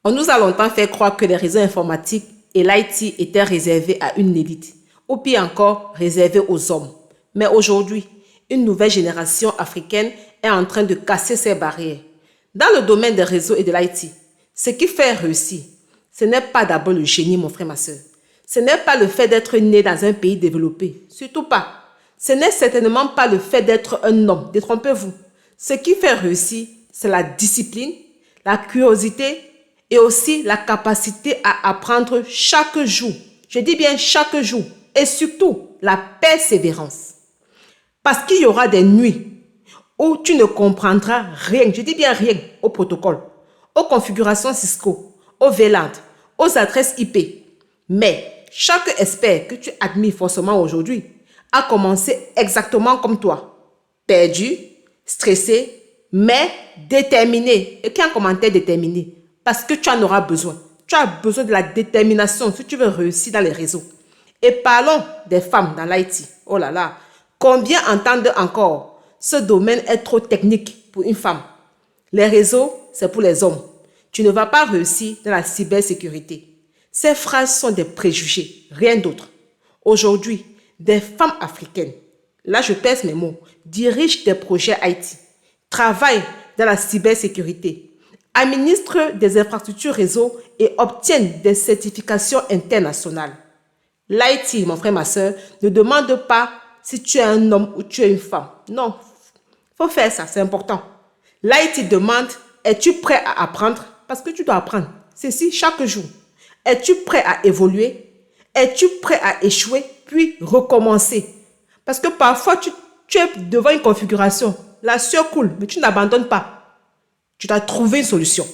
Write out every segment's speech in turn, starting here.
On nous a longtemps fait croire que les réseaux informatiques et l'IT étaient réservés à une élite, ou pire encore, réservés aux hommes. Mais aujourd'hui, une nouvelle génération africaine est en train de casser ces barrières. Dans le domaine des réseaux et de l'IT, ce qui fait réussir, ce n'est pas d'abord le génie, mon frère, ma soeur. Ce n'est pas le fait d'être né dans un pays développé, surtout pas. Ce n'est certainement pas le fait d'être un homme, détrompez-vous. Ce qui fait réussir, c'est la discipline, la curiosité et aussi la capacité à apprendre chaque jour. Je dis bien chaque jour. Et surtout, la persévérance. Parce qu'il y aura des nuits où tu ne comprendras rien, je dis bien rien, au protocole, aux configurations Cisco, aux VLAN, aux adresses IP. Mais chaque expert que tu admires forcément aujourd'hui a commencé exactement comme toi. Perdu, stressé, mais déterminé. Et qui a un commentaire déterminé? Parce que tu en auras besoin. Tu as besoin de la détermination si tu veux réussir dans les réseaux. Et parlons des femmes dans l'IT. Oh là là, combien entendent encore ce domaine est trop technique pour une femme? Les réseaux, c'est pour les hommes. Tu ne vas pas réussir dans la cybersécurité. Ces phrases sont des préjugés, rien d'autre. Aujourd'hui, des femmes africaines, là je pèse mes mots, dirigent des projets IT, travaillent dans la cybersécurité, administrent des infrastructures réseau et obtiennent des certifications internationales. L'IT, mon frère, ma soeur, ne demande pas si tu es un homme ou tu es une femme. Non, il faut faire ça, c'est important. L'IT demande, es-tu prêt à apprendre? Parce que tu dois apprendre. Ceci chaque jour. Es-tu prêt à évoluer? Es-tu prêt à échouer puis recommencer? Parce que parfois, tu es devant une configuration. La sueur coule, mais tu n'abandonnes pas. Tu dois trouver une solution.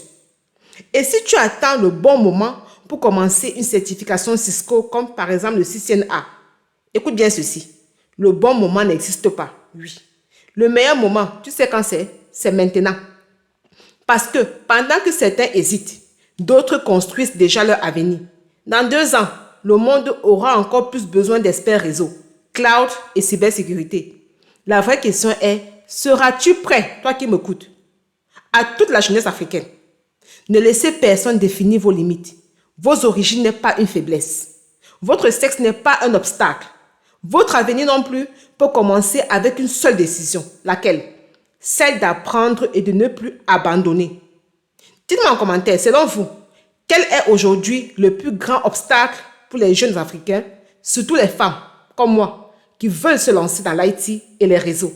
Et si tu attends le bon moment pour commencer une certification Cisco, comme par exemple le CCNA, écoute bien ceci. Le bon moment n'existe pas, oui. Le meilleur moment, tu sais quand c'est? C'est maintenant. Parce que pendant que certains hésitent, d'autres construisent déjà leur avenir. Dans 2 ans, le monde aura encore plus besoin d'experts réseau, cloud et cybersécurité. La vraie question est, seras-tu prêt, toi qui m'écoutes, à toute la jeunesse africaine? Ne laissez personne définir vos limites. Vos origines n'est pas une faiblesse. Votre sexe n'est pas un obstacle. Votre avenir non plus peut commencer avec une seule décision. Laquelle? Celle d'apprendre et de ne plus abandonner. Dites-moi en commentaire, selon vous, quel est aujourd'hui le plus grand obstacle pour les jeunes Africains, surtout les femmes comme moi, qui veulent se lancer dans l'IT et les réseaux?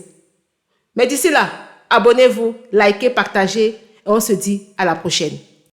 Mais d'ici là, abonnez-vous, likez, partagez et on se dit à la prochaine.